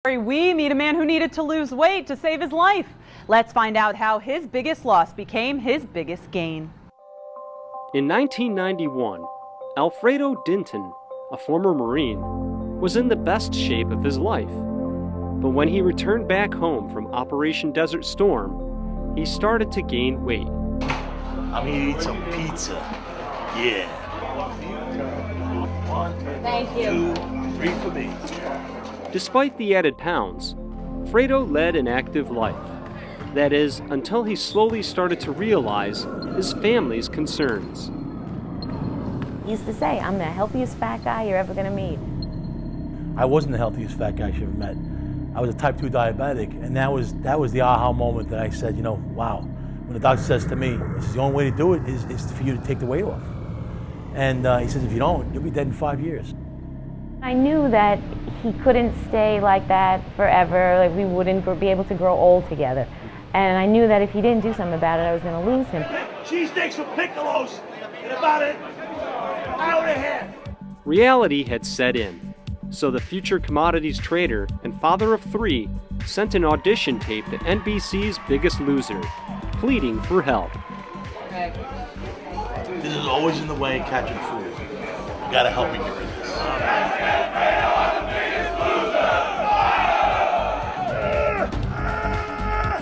We meet a man who needed to lose weight to save his life. Let's find out how his biggest loss became his biggest gain. In 1991, Alfredo Dinton, a former Marine, was in the best shape of his life. But when he returned back home from Operation Desert Storm, he started to gain weight. I'm gonna eat some pizza. Yeah. 1, Thank you. 2, 3 for me. Despite the added pounds, Frado led an active life. That is, until he slowly started to realize his family's concerns. He used to say, I'm the healthiest fat guy you're ever gonna meet. I wasn't the healthiest fat guy she ever met. I was a type 2 diabetic, and that was the aha moment that I said, you know, wow. When the doctor says to me, this is the only way to do it is for you to take the weight off. And he says, if you don't, you'll be dead in 5 years. I knew that he couldn't stay like that forever, like we wouldn't be able to grow old together. And I knew that if he didn't do something about it, I was gonna lose him. Cheesesteaks with piccolos in about an hour and a half. Reality had set in, so the future commodities trader and father of 3 sent an audition tape to NBC's Biggest Loser, pleading for help. This is always in the way of catching food. You gotta help me get rid of this.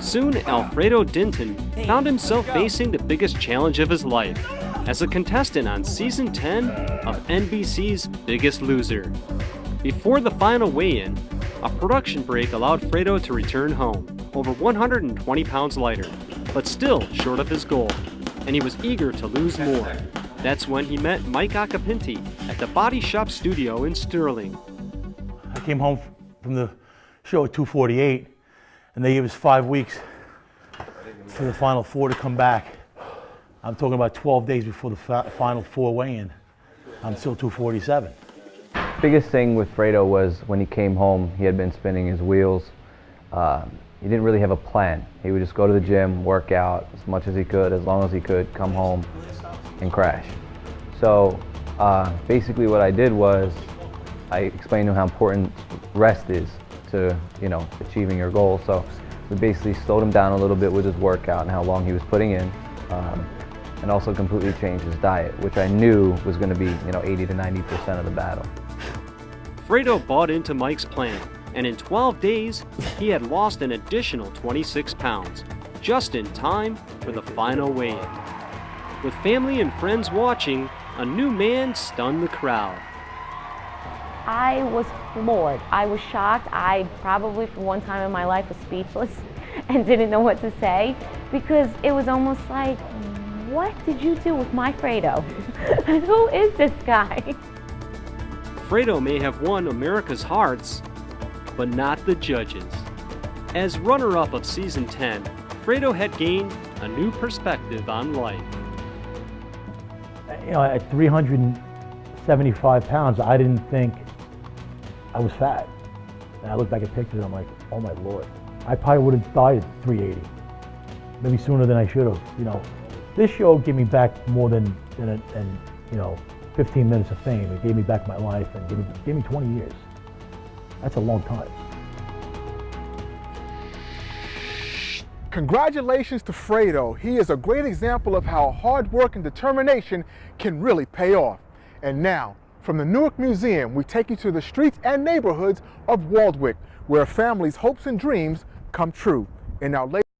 Soon, Alfredo Dinton found himself facing the biggest challenge of his life as a contestant on Season 10 of NBC's Biggest Loser. Before the final weigh-in, a production break allowed Frado to return home, over 120 pounds lighter, but still short of his goal, and he was eager to lose more. That's when he met Mike Acapinti at the Body Shop studio in Sterling. I came home from the show at 2:48, and they gave us 5 weeks for the final 4 to come back. I'm talking about 12 days before the final 4 weigh-in. I'm still 247. Biggest thing with Frado was when he came home, he had been spinning his wheels. He didn't really have a plan. He would just go to the gym, work out as much as he could, as long as he could, come home and crash. So basically what I did was I explained to him how important rest is to, you know, achieving your goal. So we basically slowed him down a little bit with his workout and how long he was putting in, and also completely changed his diet, which I knew was going to be, you know, 80 to 90% of the battle. Frado bought into Mike's plan, and in 12 days, he had lost an additional 26 pounds, just in time for the final weigh-in. With family and friends watching, a new man stunned the crowd. I was floored. I was shocked. I probably for one time in my life was speechless and didn't know what to say, because it was almost like, what did you do with my Frado? Who is this guy? Frado may have won America's hearts, but not the judges. As runner-up of Season 10, Frado had gained a new perspective on life. You know, at 375 pounds, I didn't think I was fat. And I look back at pictures and I'm like, oh my Lord. I probably would have died at 380, maybe sooner than I should have. You know, this show gave me back more than you know, 15 minutes of fame. It gave me back my life and gave me 20 years. That's a long time. Congratulations to Frado. He is a great example of how hard work and determination can really pay off. And now, from the Newark Museum, we take you to the streets and neighborhoods of Waldwick, where a family's hopes and dreams come true. In our